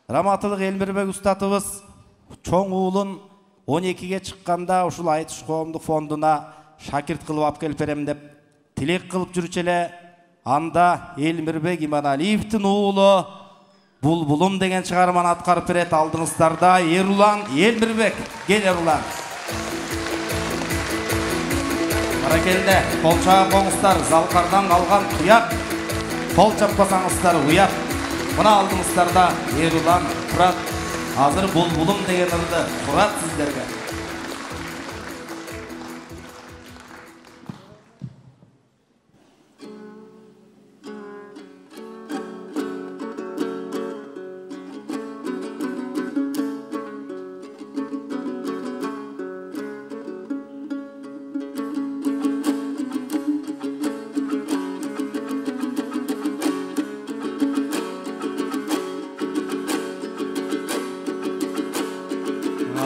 Раматылык Элмирбек устатыбыз чоң уулун 12-ге чыкканда ушул Айтыш коомдук фондуна шакирт кылып алып келип берем деп тилек кылып жүрчү эле. Анда Элмирбек Иманалиевдин уулу Булбулум деген чыгарманы аткарып берет. Алдыңыздарда Эрулан Элмирбек. Кел Эрулан. Баракелде, кол чаап коңуздар, залкардан калган туяк. Кол чаппасаңыздар уяк. Мына алдыңыздарда Эрулан турат. Азыр Булбулум деген ырды турат сиздерге.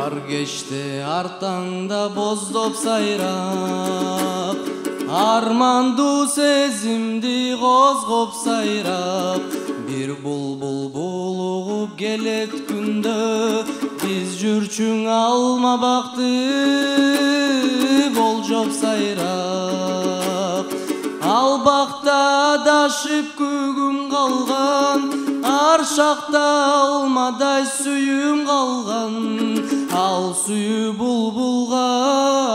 Ар кечте артаңда боздоп сайрап, армандуу сезимди козгоп сайрап, бир булбул булугуп келет күндө, биз жүрчүң алма бакты болжоп сайрап. Ал бакта адашып күгүм калган, ар шакта алмадай сүйүм калган. Ал сүйүү булбулга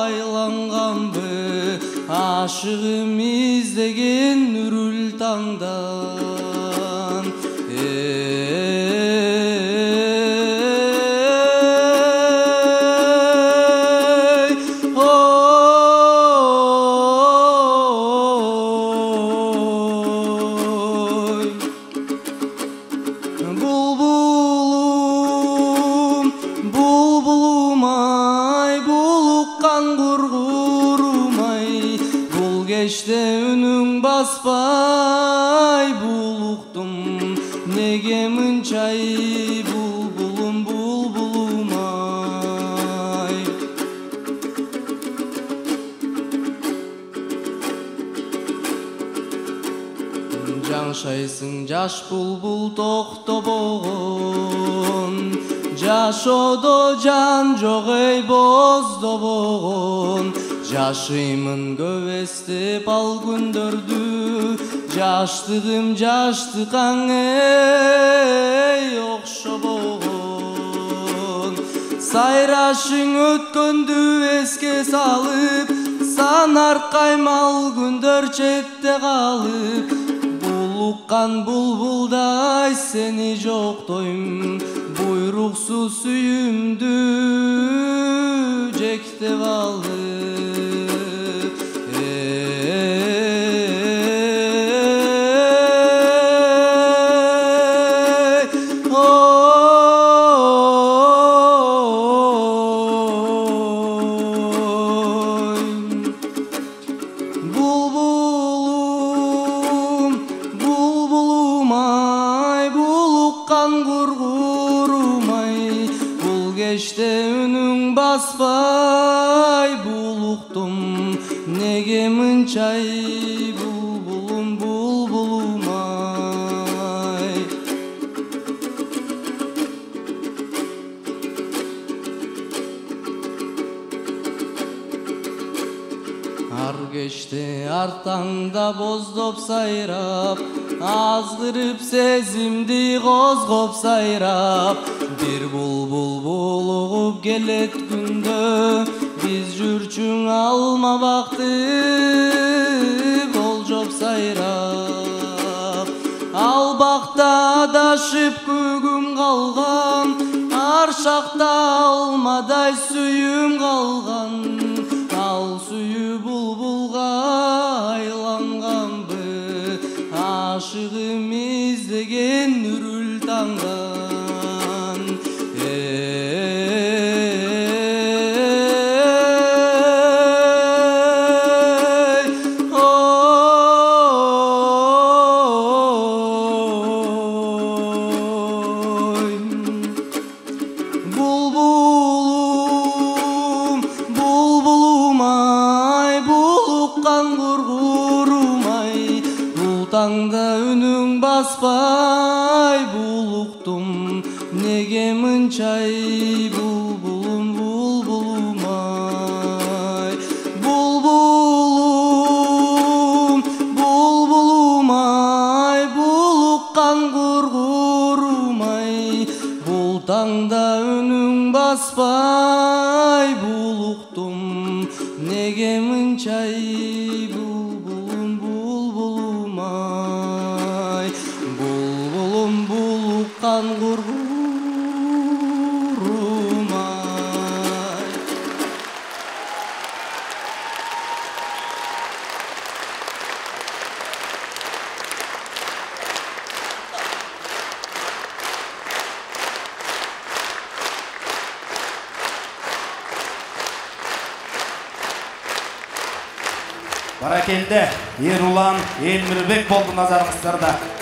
айланганбы, ашыгым издеген нүрүл таңдан. Кечте үнүң баспай булуктум, неге мынчай булбулум, булбулум ай. Жаңшайсың жаш булбул токтобогон, жашоодо жан жок эй боздобогон. Жашыймын көп эстеп ал күндөрдү, жаштыгым жаштыкаң эй окшобогон. Сайрашың өткөндү эске салып, санар каймал күндөр четте калып. Булуккан булбулдай сени жоктойм, буйруксуз сүйүмдү жектеп алып. Кечте үнүң баспай булуктум, неге мынчай булбулум, булбулум ай. Ар кечте артаңда боздоп сайрап, азгырып сезимди козгоп сайрап, бир булбул булугуп келет күндө, биз жүрчүң алма бакты болжоп сайрап. Ал бакта адашып күгүм калган, ар шакта алмадай сүйүм калган. Ал сүйүү булбулга айланганбы, ашыгым издеген нүрүл таңдан. Булбулум, булбулум ай, булуккан кургурум ай. Бул таңда үнүң баспай булуктум, неге мынчай булбулум булбулум ай булбулум булбулум ай булуккан кургурум ай бул таңда үнүң баспай булуктум неге мынчай булбулум булбулум ай булбулум булуккан кургурум ай. Баракелде, Ерулан Элмирбек болду назарыңыздарда.